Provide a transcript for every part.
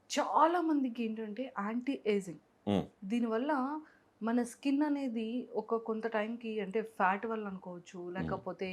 చాలా మందికి ఏంటంటే యాంటీ ఏజింగ్. హ్మ్. దీనివల్ల మన స్కిన్ అనేది ఒక కొంత టైంకి అంటే ఫ్యాట్ వల్ల అనుకోవచ్చు, హ్మ్. లేకపోతే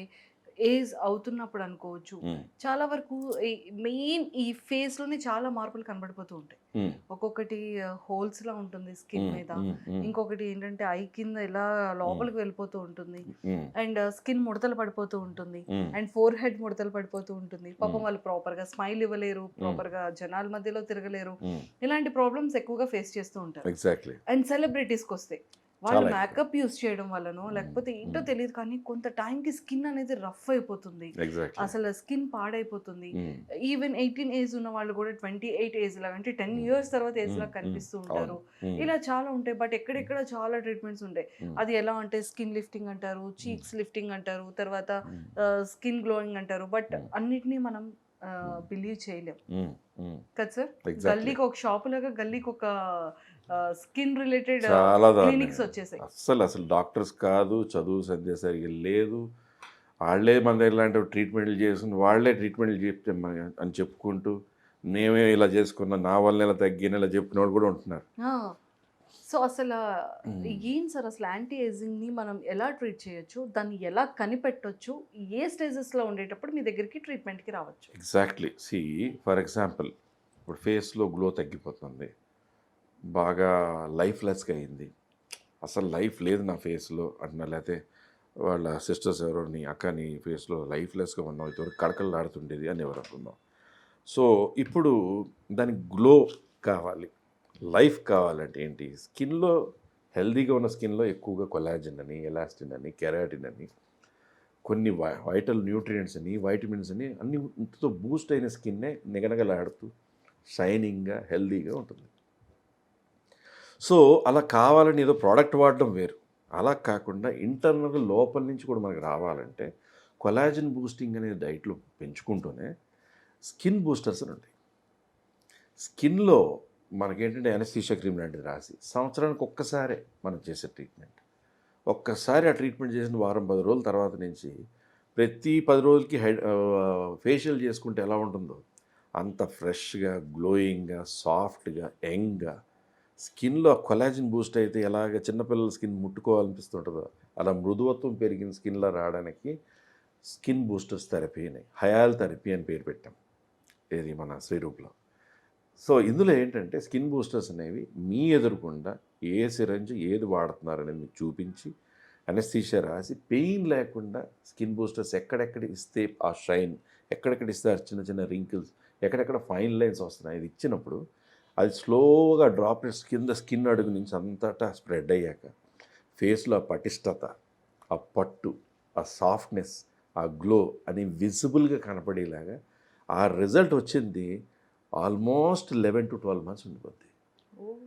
ఏజ్ అవుతున్నప్పుడు అనుకోవచ్చు. హ్మ్. చాలా వరకు ఈ మెయిన్ ఈ ఫేస్‌లోనే చాలా మార్పులు కనబడిపోతూ ఉంటాయి. హ్మ్. ఒక్కొక్కటి హోల్స్‌లా ఉంటుంది స్కిన్ హ్మ్. మీద. హ్మ్. హ్మ్. ఇంకొకటి ఏంటంటే ఐ కింద ఇలా హ్మ్. లోపలికి వెళ్ళిపోతూ ఉంటుంది. హ్మ్. అండ్ స్కిన్ ముడతలు పడిపోతూ ఉంటుంది. హ్మ్. అండ్ ఫోర్ హెడ్ ముడతలు పడిపోతూ ఉంటుంది. పాపం హ్మ్. వాళ్ళు ప్రాపర్‌గా స్మైల్ ఇవ్వలేరు. హ్మ్. ప్రాపర్‌గా జనాల మధ్యలో తిరగలేరు. హ్మ్. ఇలాంటి ప్రాబ్లమ్స్ ఎక్కువగా ఫేస్ చేస్తూ ఉంటారు. ఎగ్జాక్ట్‌లీ. అండ్ సెలబ్రిటీస్‌కొస్తే వాళ్ళు చాలా ఎక్కువ. మేకప్ యూజ్ చేయడం వల్లనో, హ్మ్. లేకపోతే ఏంటో హ్మ్. తెలీదు కానీ కొంత టైంకి స్కిన్ అనేది రఫ్ అయిపోతుంది. ఎగ్జాక్ట్‌లీ. అసలు స్కిన్ పాడైపోతుంది. హ్మ్. ఈవెన్ 18 ఏజ్ ఉన్న వాళ్ళు కూడా 28 ఏజ్ లాగా అంటే 10 హ్మ్. ఇయర్స్ తర్వాత ఏజ్ హ్మ్. లాగా హ్మ్. కనిపిస్తూ అవును. ఉంటారు. హ్మ్. ఇలా చాలా ఉంటాయి. బట్ హ్మ్. ఎక్కడెక్కడ చాలా ట్రీట్మెంట్స్ ఉంటాయి. హ్మ్. అది ఎలా అంటే స్కిన్ లిఫ్టింగ్ అంటారు, హ్మ్. చీక్స్ లిఫ్టింగ్ అంటారు, తర్వాత హ్మ్. స్కిన్ గ్లోయింగ్ అంటారు. బట్ హ్మ్. అన్నిటిని మనం హ్మ్. బిలీవ్ చేయలేం. హ్మ్. హ్మ్. కదా సార్! ఎగ్జాక్ట్‌లీ. గల్లీకి ఒక షాపులాగా గల్లీకి ఒక స్కిన్ రిలేటెడ్ చాలా క్లినిక్స్ దారుణంగా. వచ్చేసాయి. అస్సలు డాక్టర్స్ కాదు, చదువు సంధ్య సరిగ్గా లేదు. ఆళ్ళే మన దగ్గర ఇలాంటి ట్రీట్మెంట్‌లు చేసుకొని, వాళ్ళే ట్రీట్మెంట్‌లు చెప్తే అని చెప్పుకుంటూ, మేమే ఇలా చేసుకున్నాం, నా వల్లనే ఇలా తగ్గాను, ఇలా చెప్పుకునేవాళ్ళు కూడా ఉంటున్నారు. ఆ! సో, అసలా హ్మ్. ఏంటి సార్ అసలు యాంటీ ఏజింగ్‌ని మనం ఎలా ట్రీట్ చేయొచ్చు? దాన్ని ఎలా కనిపెట్టొచ్చు? ఏ స్టేజెస్‌లో ఉండేటప్పుడు మీ దగ్గరికి ట్రీట్మెంట్‌కి రావచ్చు? ఎగ్జాక్ట్‌లీ. ఫర్ ఎగ్జాంపుల్ ఇప్పుడు ఫేస్‌లో గ్లో తగ్గిపోతుంది. బాగా లైఫ్‌లెస్‌గా అయింది. అసలు లైఫ్ లేదు నా ఫేస్‌లో అంటున్నారు. లేతే వాళ్ళ సిస్టర్స్ ఎవరో అక్క నీ ఫేస్‌లో లైఫ్‌లెస్‌గా ఉన్నావు. ఇదివరకు కళకళలాడుతుండేది" అనేవారు అనుకుందాం. సో, ఇప్పుడు దానికి గ్లో కావాలి. లైఫ్ కావాలంటే ఏంటి? స్కిన్‌లో హెల్తీగా ఉన్న స్కిన్‌లో ఎక్కువగా కొలాజన్ అని, ఎలాస్టిన్ అని, కెరాటిన్ అని కొన్ని వైటల్ న్యూట్రియంట్స్ అని, వైటమిన్స్ అని అన్నిటితో బూస్ట్ అయిన స్కిన్నే నిగనగలాడుతూ షైనింగ్‌గా, హెల్తీగా ఉంటుంది. సో, అలా కావాలని ఏదో ప్రోడక్ట్ వాడడం వేరు. అలా కాకుండా ఇంటర్నల్‌గా లోపల నుంచి కూడా మనకు రావాలంటే కొలాజన్ బూస్టింగ్ అనే డైట్‌లో పెంచుకుంటూనే స్కిన్ బూస్టర్స్ అని ఉంటాయి. స్కిన్‌లో మనకేంటంటే అనస్థీషియా క్రీమ్ లాంటిది రాసి సంవత్సరానికి ఒక్కసారే మనం చేసే ట్రీట్మెంట్. ఒక్కసారి ఆ ట్రీట్మెంట్ చేసిన వారం, 10 రోజుల తర్వాత నుంచి ప్రతి 10 రోజులకి ఫేషియల్ చేసుకుంటే ఎలా ఉంటుందో అంత ఫ్రెష్‌గా, గ్లోయింగ్‌గా, సాఫ్ట్‌గా, యంగ్‌గా స్కిన్‌లో కొలాజిన్ బూస్ట్ అయితే ఎలాగ చిన్నపిల్లల స్కిన్ ముట్టుకోవాలనిపిస్తుంటదో అలా మృదువత్వం పెరిగిన స్కిన్‌లా రావడానికి స్కిన్ బూస్టర్స్ థెరపీ అని హయాల్ థెరపీ అని పేరు పెట్టాం. ఏది మన శ్రీరూప్‌లో. సో, ఇందులో ఏంటంటే స్కిన్ బూస్టర్స్ అనేవి మీ ఎదురుగుండా ఏ సిరంజ్ ఏది వాడుతున్నారనేది మీకు చూపించి, అనస్థీషియా రాసి పెయిన్ లేకుండా స్కిన్ బూస్టర్స్ ఎక్కడెక్కడ ఇస్తే ఆ షైన్, ఎక్కడెక్కడ ఇస్తే ఆ చిన్న చిన్న రింకిల్స్, ఎక్కడెక్కడ ఫైన్ లైన్స్ వస్తున్నాయి ఇది ఇచ్చినప్పుడు, అది స్లోగా డ్రాప్లెట్స్ కింద స్కిన్ అడుగు నుంచి అంతటా స్ప్రెడ్ అయ్యాక, ఫేస్‌లో ఆ పటిష్టత, ఆ పట్టు, ఆ సాఫ్ట్‌నెస్, ఆ గ్లో అని విజిబుల్‌గా కనపడేలాగా ఆ రిజల్ట్ వచ్చింది ఆల్మోస్ట్ 11-12 మంత్స్ ఉండిపోద్ది. Oh!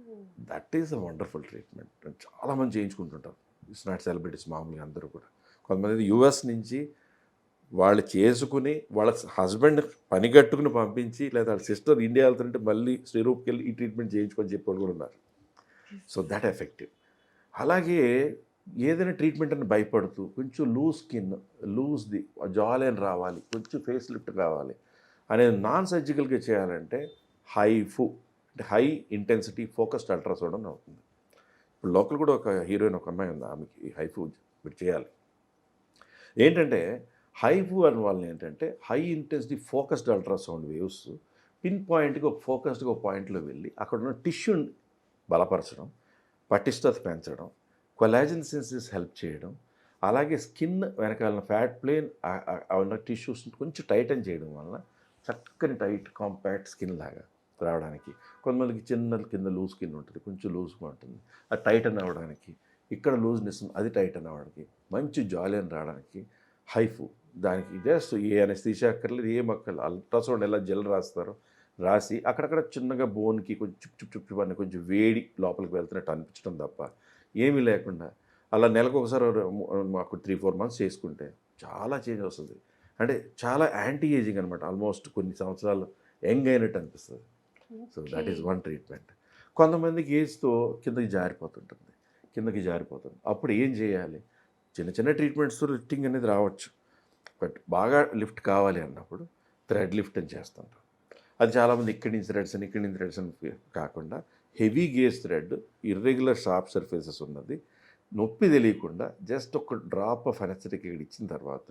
That is a wonderful treatment. చాలామంది చేయించుకుంటుంటారు. ఇట్స్ నాట్ సెలబ్రిటీస్ మామూలుగా అందరూ కూడా. కొంతమంది యూఎస్ నుంచి వాళ్ళు చేసుకుని, వాళ్ళ హస్బెండ్ పని కట్టుకుని పంపించి, లేదా వాళ్ళ సిస్టర్ ఇండియా వెళ్తుంటే మళ్ళీ శ్రీరూప్‌కెళ్ళి ఈ ట్రీట్మెంట్ చేయించుకొని చెప్పేవాళ్ళు కూడా ఉన్నారు. యెస్. So, that effective. అలాగే ఏదైనా ట్రీట్మెంట్ అని భయపడుతూ కొంచెం లూజ్ స్కిన్, లూజ్‌ది జాలైన్ రావాలి, కొంచెం ఫేస్ లిఫ్ట్ కావాలి అనేది నాన్ సర్జికల్‌గా చేయాలంటే హైఫు అంటే హై ఇంటెన్సిటీ ఫోకస్డ్ అల్ట్రాసౌండ్ అని అవుతుంది. ఇప్పుడు లోకల్ కూడా ఒక హీరోయిన్ ఒక అమ్మాయి ఉంది. ఆమెకి హైఫు ఇప్పుడు చేయాలి. ఏంటంటే హైఫు అని వాళ్ళని ఏంటంటే high intensity focused ultrasound waves pin పాయింట్‌గా ఒక ఫోకస్డ్‌గా ఒక పాయింట్‌లో వెళ్ళి అక్కడ ఉన్న టిష్యూని బలపరచడం, పటిష్టత పెంచడం, కొలాజిన్ సిన్థసిస్ హెల్ప్ చేయడం, అలాగే స్కిన్ వెనకాలన ఫ్యాట్ ప్లేన్ ఉన్న టిష్యూస్ కొంచెం టైటన్ చేయడం వలన చక్కని టైట్ కాంపాక్ట్ స్కిన్ లాగా రావడానికి. కొంతమందికి చిన్న కింద లూజ్ స్కిన్ ఉంటుంది. కొంచెం లూజ్‌గా ఉంటుంది. అది టైటన్ అవ్వడానికి, ఇక్కడ లూజ్‌నెస్ అది టైటన్ అవ్వడానికి, మంచి జాలియన్ రావడానికి హైఫు. దానికి జస్ట్ ఏ అనస్థీషియా అక్కర్లేదు, ఏం అక్కర్లేదు. అల్ట్రాసౌండ్ ఎలా జెల్ రాస్తారో రాసి అక్కడక్కడ చిన్నగా బోన్‌కి కొంచెం చుప్ చుప్ చుప్ అని కొంచెం వేడి లోపలికి వెళ్తున్నట్టు అనిపించడం తప్ప ఏమీ లేకుండా అలా నెలకొకసారి మాకు 3, 4 మంత్స్ చేసుకుంటే చాలా చేంజ్ వస్తది. అంటే చాలా యాంటీ ఏజింగ్ అనమాట. ఆల్మోస్ట్ కొన్ని సంవత్సరాలు యంగ్ అయినట్టు అనిపిస్తది. So, okay. That is one treatment. కొంతమందికి ఏజ్‌తో కిందకి జారిపోతుంటుంది. కిందకి జారిపోతుంది. అప్పుడు ఏం చేయాలి? చిన్న చిన్న ట్రీట్మెంట్స్‌తో లిఫ్టింగ్ అనేది రావచ్చు. బట్ బాగా లిఫ్ట్ కావాలి అన్నప్పుడు థ్రెడ్ లిఫ్ట్ అని చేస్తుంటాం. అది చాలామంది ఇక్కడి నుంచి థ్రెడ్స్ అని ఇక్కడి నుంచి థ్రెడ్స్ అని కాకుండా heavy gauge thread, irregular sharp surfaces ఉన్నది, నొప్పి తెలియకుండా జస్ట్ ఒక డ్రాప్ ఆఫ్ అనెస్థెటిక్ ఇక్కడ ఇచ్చిన తర్వాత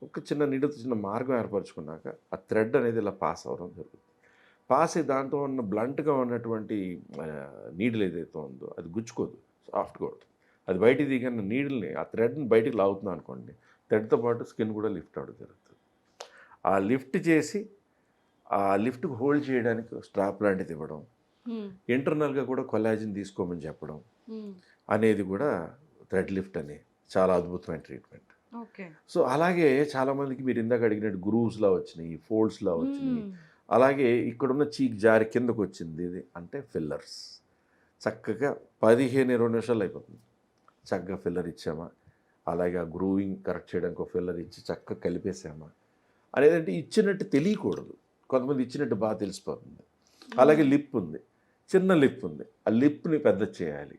ఒక చిన్న నీడతో చిన్న మార్గం ఏర్పరచుకున్నాక ఆ థ్రెడ్ అనేది ఇలా పాస్ అవ్వడం జరుగుతుంది. పాస్ అయ్యి దాంట్లో ఉన్న బ్లంట్గా ఉన్నటువంటి నీడిల్ ఏదైతే ఉందో అది గుచ్చుకోదు, సాఫ్ట్గా ఉంటుంది. అది బయటికి దిగిన నీడిల్ని ఆ థ్రెడ్ని బయటికి లాగుతున్నాం అనుకోండి, థ్రెడ్తో పాటు స్కిన్ కూడా లిఫ్ట్ అవ్వడం జరుగుతుంది. ఆ లిఫ్ట్ చేసి ఆ లిఫ్ట్కి హోల్డ్ చేయడానికి స్ట్రాప్ లాంటిది ఇవ్వడం, ఇంటర్నల్గా కూడా కొలాజిన్ తీసుకోమని చెప్పడం అనేది కూడా థ్రెడ్ లిఫ్ట్ అనే చాలా అద్భుతమైన ట్రీట్మెంట్. ఓకే. సో అలాగే చాలామందికి మీరు ఇందాక అడిగినట్టు గ్రూవ్స్లా వచ్చినాయి, ఫోల్డ్స్లా వచ్చినాయి, అలాగే ఇక్కడున్న చీక్ జారి కిందకు వచ్చింది, ఇది అంటే ఫిల్లర్స్. చక్కగా 15-20 నిమిషాలు అయిపోతుంది. చక్కగా ఫిల్లర్ ఇచ్చామా, అలాగే ఆ గ్రూవింగ్ కరెక్ట్ చేయడానికి ఒక ఫిల్లర్ ఇచ్చి చక్కగా కలిపేసామా అనేదంటే ఇచ్చినట్టు తెలియకూడదు. కొంతమంది ఇచ్చినట్టు బాగా తెలిసిపోతుంది. అలాగే లిప్ ఉంది, చిన్న లిప్ ఉంది, ఆ లిప్ని పెద్ద చేయాలి.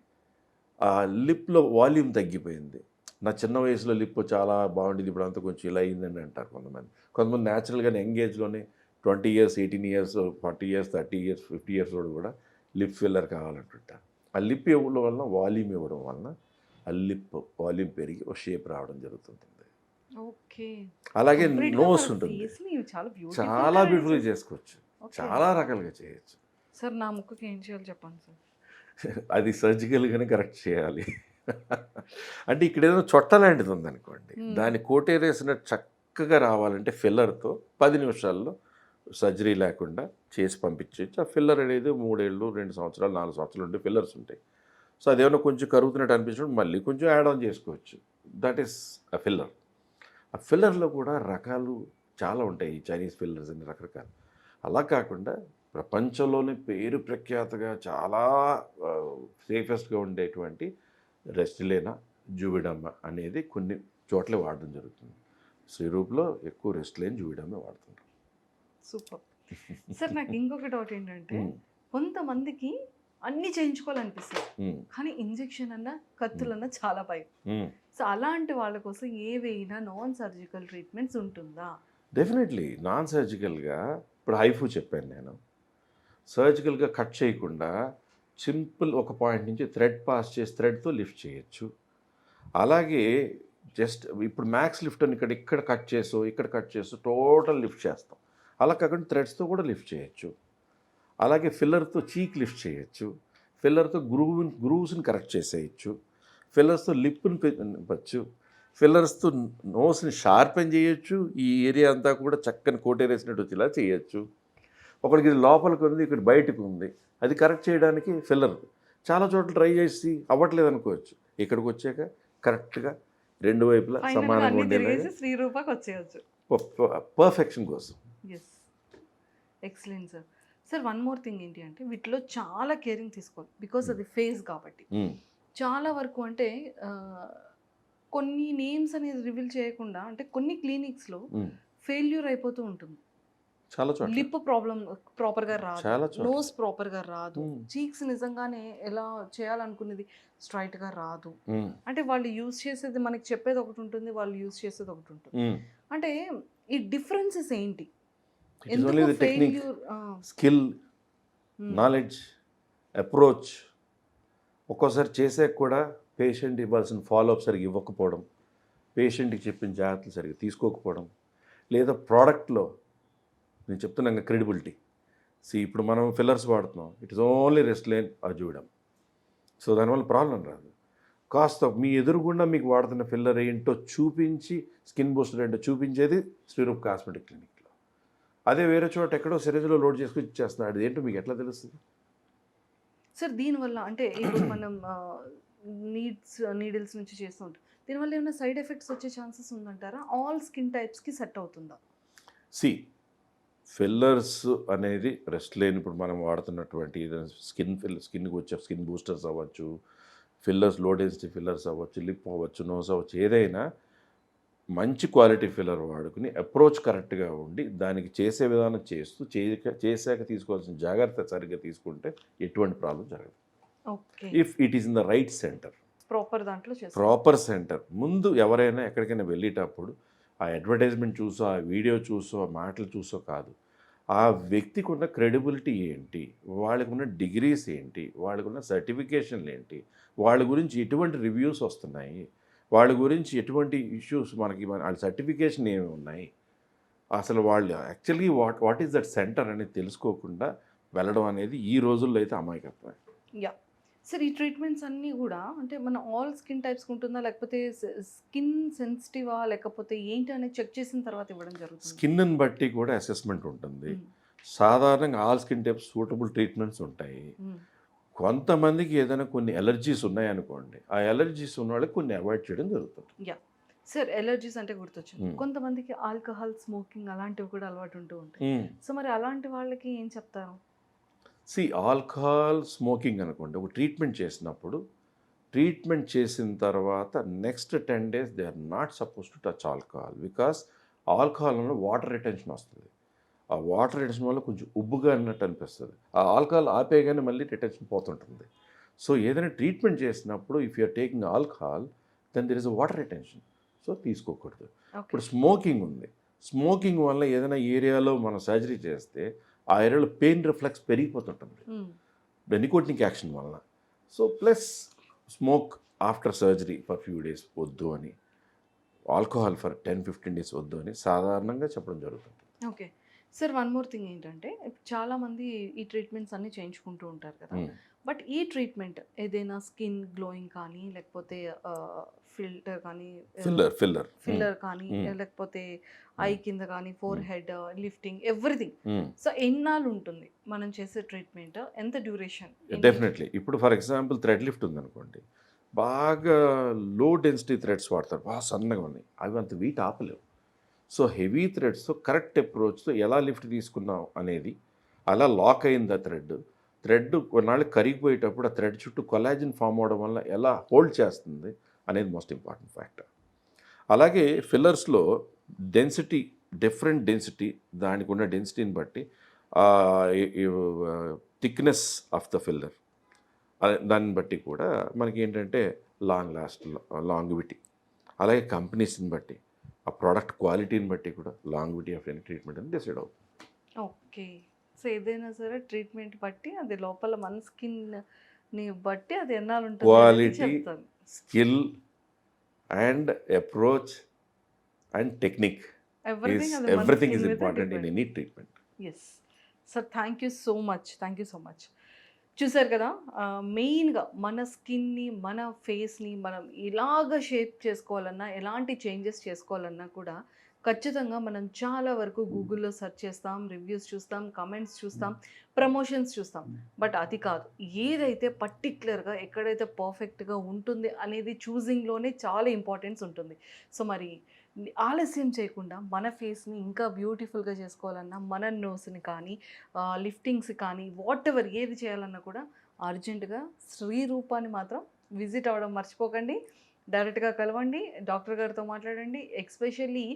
ఆ లిప్లో వాల్యూమ్ తగ్గిపోయింది. నా చిన్న వయసులో లిప్ చాలా బాగుండేది, ఇప్పుడు అంతా కొంచెం ఇలా అయిందని అంటారు కొంతమంది. కొంతమంది న్యాచురల్గానే యంగేజ్లోనే 20 years, 18 years, 40 years, 30 years, 50 years కూడా లిప్ ఫిల్లర్ కావాలంటుంటారు. ఆ లిప్ ఇవ్వడం వలన, వాల్యూమ్ ఇవ్వడం వలన ఆ లిప్ వాల్యూమ్ పెరిగి ఒక షేప్ రావడం జరుగుతుంటుంది. ఓకే. అలాగే నోస్ ఉంటుంది, చాలా బ్యూటిఫుల్గా చేసుకోవచ్చు, చాలా రకాలుగా చేయొచ్చు. సార్ నా ముక్కుకి ఏం చేయాలి చెప్పండి సార్. అది సర్జికల్గానే కరెక్ట్ చేయాలి. అంటే ఇక్కడ ఏదైనా చొట్ట లాంటిది ఉందనుకోండి, దాన్ని కోటేరేసినట్టు చక్కగా రావాలంటే ఫిల్లర్తో 10 నిమిషాల్లో సర్జరీ లేకుండా చేసి పంపించవచ్చు. ఆ ఫిల్లర్ అనేది 3 ఏళ్ళు, 2 సంవత్సరాలు, 4 సంవత్సరాలు ఉండే ఫిల్లర్స్ ఉంటాయి. సో అదేమన్నా కొంచెం కరుగుతున్నట్టు అనిపించినప్పుడు మళ్ళీ కొంచెం యాడ్ ఆన్ చేసుకోవచ్చు. That is a filler. ఆ ఫిల్లర్లో కూడా రకాలు చాలా ఉంటాయి, చైనీస్ ఫిల్లర్స్ అని రకరకాలు. అలా కాకుండా ప్రపంచంలోనే పేరు ప్రఖ్యాతగా చాలా సేఫెస్ట్గా ఉండేటువంటి రెస్టిలేనా, జూవిడమ్మ అనేది కొన్ని చోట్ల వాడడం జరుగుతుంది. సిరూప్లో ఎక్కువ రెస్టిలేన్, జూవిడమ్మ వాడుతుంటారు. సూపర్. సార్ నాకు ఇంకొక డౌట్ ఏంటంటే, కొంతమందికి అన్నీ చేయించుకోవాలనిపిస్తుంది కానీ ఇంజెక్షన్ అన్నా కత్తులన్నా చాలా భయం. సో అలాంటి వాళ్ళ కోసం ఏవైనా నాన్ సర్జికల్ ట్రీట్మెంట్స్ ఉంటుందా? డెఫినెట్లీ నాన్ సర్జికల్గా ఇప్పుడు హైఫూ చెప్పాను నేను. సర్జికల్గా కట్ చేయకుండా సింపుల్ ఒక పాయింట్ నుంచి థ్రెడ్ పాస్ చేసి థ్రెడ్తో లిఫ్ట్ చేయొచ్చు. అలాగే జస్ట్ ఇప్పుడు మ్యాక్స్ లిఫ్ట్ అని ఇక్కడ కట్ చేసో ఇక్కడ కట్ చేసో టోటల్ లిఫ్ట్ చేస్తాం. అలా కాకుండా థ్రెడ్స్తో కూడా లిఫ్ట్ చేయొచ్చు. అలాగే ఫిల్లర్తో చీక్ లిఫ్ట్ చేయొచ్చు, ఫిల్లర్తో గ్రూవ్స్ని కరెక్ట్ చేసేయచ్చు, ఫిల్లర్స్తో లిప్ని పెంచచ్చు, ఫిల్లర్స్తో నోస్ని షార్పెన్ చేయొచ్చు. ఈ ఏరియా అంతా కూడా చక్కని కోటేరేసినట్టు వచ్చేలా చేయొచ్చు. ఒకరికి ఇది లోపలికి ఉంది, ఇక్కడ బయటకు ఉంది, అది కరెక్ట్ చేయడానికి ఫిల్లర్. చాలా చోట్ల ట్రై చేసి అవ్వట్లేదు అనుకోవచ్చు, ఇక్కడికి వచ్చాక కరెక్ట్గా రెండు వైపులా సమానంగా ఉండేలాగా శ్రీరూపకి వచ్చేయచ్చు పర్ఫెక్షన్ కోసం. Yes, excellent sir. Sir one more thing ఏంటి అంటే, వీటిలో చాలా కేరింగ్ తీసుకోవాలి బికాజ్ అది ఫేస్ కాబట్టి. చాలా వరకు అంటే కొన్ని నేమ్స్ అనేది రివీల్ చేయకుండా అంటే కొన్ని క్లినిక్స్లో ఫెయిల్యూర్ అయిపోతూ ఉంటుంది. చాలా చోట్ల లిప్ ప్రాబ్లం ప్రాపర్గా రాదు, చాలా చోట్ల నోస్ ప్రాపర్గా రాదు, చీక్స్ నిజంగానే ఎలా చేయాలనుకునేది స్ట్రైట్గా రాదు. అంటే వాళ్ళు యూజ్ చేసేది మనకి చెప్పేది ఒకటి ఉంటుంది, వాళ్ళు యూజ్ చేసేది ఒకటి ఉంటుంది. అంటే ఈ డిఫరెన్సెస్ ఏంటి? Skill, knowledge, approach. ఒక్కోసారి చేసాక కూడా పేషెంట్ ఇవ్వాల్సిన ఫాలోఅప్ సరిగ్గా ఇవ్వకపోవడం, పేషెంట్కి చెప్పిన జాగ్రత్తలు సరిగ్గా తీసుకోకపోవడం, లేదా ప్రోడక్ట్లో నేను చెప్తున్నాను క్రెడిబిలిటీ. ఇప్పుడు మనం ఫిల్లర్స్ వాడుతున్నాం, it is only Restylane or Juvederm. So దానివల్ల ప్రాబ్లం రాదు. కాస్త మీ ఎదురుగుండా మీకు వాడుతున్న ఫిల్లర్ ఏంటో చూపించి, స్కిన్ బూస్టర్ ఏంటో చూపించేది శ్రీరూప్ కాస్మెటిక్ క్లినిక్లో. అదే వేరే చోట ఎక్కడో సిరీస్లో లోడ్ చేసుకుని ఇచ్చేస్తున్నాడు, అది ఏంటో మీకు ఎట్లా తెలుస్తుంది? సార్ దీనివల్ల అంటే ఇప్పుడు మనం నీడిల్స్ నుంచి చేస్తూ ఉంటాం, దీనివల్ల ఏమైనా సైడ్ ఎఫెక్ట్స్ వచ్చే ఛాన్సెస్ ఉందంటారా? ఆల్ స్కిన్ టైప్స్కి సెట్ అవుతుందా? ఫిల్లర్స్ అనేది రెస్టిలేన్ ఇప్పుడు మనం వాడుతున్నటువంటి స్కిన్కి వచ్చే స్కిన్ బూస్టర్స్ అవ్వచ్చు, ఫిల్లర్స్ లో డెన్సిటీ ఫిల్లర్స్ అవ్వచ్చు, లిప్ అవ్వచ్చు, నోస్ అవ్వచ్చు, ఏదైనా మంచి క్వాలిటీ ఫిల్లర్ వాడుకుని అప్రోచ్ కరెక్ట్గా ఉండి దానికి చేసే విధానం చేస్తూ చేశాక తీసుకోవాల్సిన జాగ్రత్త సరిగ్గా తీసుకుంటే ఎటువంటి ప్రాబ్లం జరగదు. If it is in the right centre, proper centre. ముందు ఎవరైనా ఎక్కడికైనా వెళ్ళేటప్పుడు ఆ అడ్వర్టైజ్మెంట్ చూసో, ఆ వీడియో చూసో, ఆ మాటలు చూసో కాదు, ఆ వ్యక్తికి ఉన్న క్రెడిబిలిటీ ఏంటి, వాళ్ళకు ఉన్న డిగ్రీస్ ఏంటి, వాళ్ళకు ఉన్న సర్టిఫికేషన్లు ఏంటి, వాళ్ళ గురించి ఎటువంటి రివ్యూస్ వస్తున్నాయి, వాళ్ళ గురించి ఎటువంటి ఇష్యూస్ మనకి వాళ్ళ సర్టిఫికేషన్ ఏమి ఉన్నాయి, అసలు వాళ్ళు actually what is that centre అనేది తెలుసుకోకుండా వెళ్ళడం అనేది ఈ రోజుల్లో అయితే అమాయకత్వం. యా సార్, ఈ ట్రీట్మెంట్స్ అన్నీ కూడా అంటే మన ఆల్ స్కిన్ టైప్స్కి ఉంటుందా, లేకపోతే స్కిన్ సెన్సిటివా, లేకపోతే ఏంటి అనేది చెక్ చేసిన తర్వాత ఇవ్వడం జరుగుతుంది? స్కిన్ని బట్టి కూడా అసెస్మెంట్ ఉంటుంది. సాధారణంగా all skin types suitable treatments ఉంటాయి. కొంతమందికి ఏదైనా కొన్ని ఎలర్జీస్ ఉన్నాయనుకోండి, ఆ ఎలర్జీస్ ఉన్న వాళ్ళకి కొన్ని అవాయిడ్ చేయడం జరుగుతుంది. యా సార్, ఎలర్జీస్ అంటే గుర్తొచ్చింది. కొంతమందికి ఆల్కహాల్, స్మోకింగ్ అలాంటివి కూడా అలవాటు ఉంటూ ఉంటాయి. సో మరి అలాంటి వాళ్ళకి ఏం చెప్తారు? ఆల్కహాల్, స్మోకింగ్ అనుకోండి, ఒక ట్రీట్మెంట్ చేసినప్పుడు ట్రీట్మెంట్ చేసిన తర్వాత next 10 days they are not suppose to touch alcohol, because alcohol వల్ల వాటర్ రిటెన్షన్ వస్తుంది. ఆ వాటర్ రిటెన్షన్ వల్ల కొంచెం ఉబ్బుగా అన్నట్టు అనిపిస్తుంది. ఆ ఆల్కహాల్ ఆపేయగానే మళ్ళీ రిటెన్షన్ పోతుంటుంది. సో ఏదైనా ట్రీట్మెంట్ చేసినప్పుడు if you're taking alcohol then there is a water retention, so తీసుకోకూడదు. ఇప్పుడు స్మోకింగ్ ఉంది, స్మోకింగ్ వల్ల ఏదైనా ఏరియాలో మనం సర్జరీ చేస్తే ఆ ఏరియాలో పెయిన్ రిఫ్లెక్స్ పెరిగిపోతుంటుంది నికోటినిక్ యాక్షన్ వలన. So plus smoke after surgery for few days వద్దు అని, ఆల్కహాల్ ఫర్ 10-15 days వద్దు అని సాధారణంగా చెప్పడం జరుగుతుంది. Okay sir, one more thing ఏంటంటే చాలామంది ఈ ట్రీట్మెంట్స్ అన్నీ చేయించుకుంటూ ఉంటారు కదా, బట్ ఈ ట్రీట్మెంట్ ఏదైనా స్కిన్ గ్లోయింగ్ కానీ, లేకపోతే ఫిల్టర్ కానీ, ఫిల్లర్ కానీ, లేకపోతే ఐ కింద కానీ, four head lifting, everything, so ఎన్నాళ్ళు ఉంటుంది మనం చేసే ట్రీట్మెంట్, ఎంత డ్యూరేషన్? డెఫినెట్లీ. ఇప్పుడు ఫర్ ఎగ్జాంపుల్ థ్రెడ్ లిఫ్ట్ ఉందనుకోండి, బాగా లో డెన్సిటీ థ్రెడ్స్ వాడతారు, బాగా సన్నగా ఉన్నాయి, అవి అంత వెయిట్ ఆపలేవు. సో హెవీ థ్రెడ్స్తో కరెక్ట్ అప్రోచ్తో ఎలా లిఫ్ట్ తీసుకున్నాం అనేది, అలా లాక్ అయింది ఆ థ్రెడ్ కొన్నాళ్ళు కరిగిపోయేటప్పుడు ఆ థ్రెడ్ చుట్టూ కొలాజిన్ ఫామ్ అవడం వల్ల ఎలా హోల్డ్ చేస్తుంది అనేది మోస్ట్ ఇంపార్టెంట్ ఫ్యాక్టర్. అలాగే ఫిల్లర్స్లో డెన్సిటీ, డిఫరెంట్ డెన్సిటీ, దానికి ఉన్న డెన్సిటీని బట్టి థిక్నెస్ ఆఫ్ ద ఫిల్లర్, దాన్ని బట్టి కూడా మనకి ఏంటంటే లాంగివిటీ, అలాగే కంపెనీస్ని బట్టి, ఆ ప్రోడక్ట్ క్వాలిటీని బట్టి కూడా లాంగివిటీ ఆఫ్ ఎనీ ట్రీట్మెంట్ అని డిసైడ్ అవుతుంది. ఓకే, సో ఏదైనా సరే ట్రీట్మెంట్ బట్టి అది లోపల మన స్కిన్ని బట్టి అది ఎన్నాళ్ళు ఉంటుంది, quality, skill and approach and technique, everything is important in any treatment. Yes sir, thank you so much. చూసారు కదా, మెయిన్గా మన స్కిన్ని, మన ఫేస్ని మనం ఇలాగ షేప్ చేసుకోవాలన్నా, ఎలాంటి చేంజెస్ చేసుకోవాలన్నా కూడా ఖచ్చితంగా మనం చాలా వరకు గూగుల్లో సెర్చ్ చేస్తాం, రివ్యూస్ చూస్తాం, కమెంట్స్ చూస్తాం, ప్రమోషన్స్ చూస్తాం. బట్ అది కాదు, ఏదైతే పర్టిక్యులర్గా ఎక్కడైతే పర్ఫెక్ట్గా ఉంటుంది అనేది చూజింగ్లోనే చాలా ఇంపార్టెన్స్ ఉంటుంది. సో మరి ఆలస్యం చేయకుండా మన ఫేస్ని ఇంకా బ్యూటిఫుల్గా చేసుకోవాలన్నా, మన నోస్ని కానీ, లిఫ్టింగ్స్ కానీ, వాట్ ఎవర్ ఏది చేయాలన్నా కూడా అర్జెంటుగా శ్రీ రూపాన్ని మాత్రం విజిట్ అవ్వడం మర్చిపోకండి. డైరెక్ట్గా కలవండి, డాక్టర్ గారితో మాట్లాడండి. ఎస్పెషల్లీ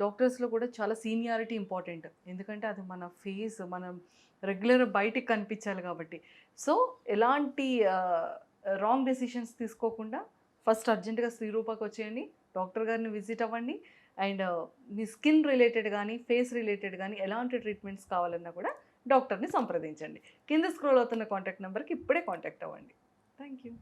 డాక్టర్స్లో కూడా చాలా సీనియారిటీ ఇంపార్టెంట్, ఎందుకంటే అది మన ఫేస్ మనం రెగ్యులర్ బయటికి కనిపించాలి కాబట్టి. సో ఎలాంటి రాంగ్ డెసిషన్స్ తీసుకోకుండా ఫస్ట్ అర్జెంటుగా శ్రీరూపకి వచ్చేయండి, డాక్టర్ గారిని విజిట్ అవ్వండి. అండ్ మీ స్కిన్ రిలేటెడ్ కానీ, ఫేస్ రిలేటెడ్ కానీ ఎలాంటి ట్రీట్మెంట్స్ కావాలన్నా కూడా డాక్టర్ని సంప్రదించండి. కింద స్క్రోల్ అవుతున్న కాంటాక్ట్ నెంబర్కి ఇప్పుడే కాంటాక్ట్ అవ్వండి. Thank you.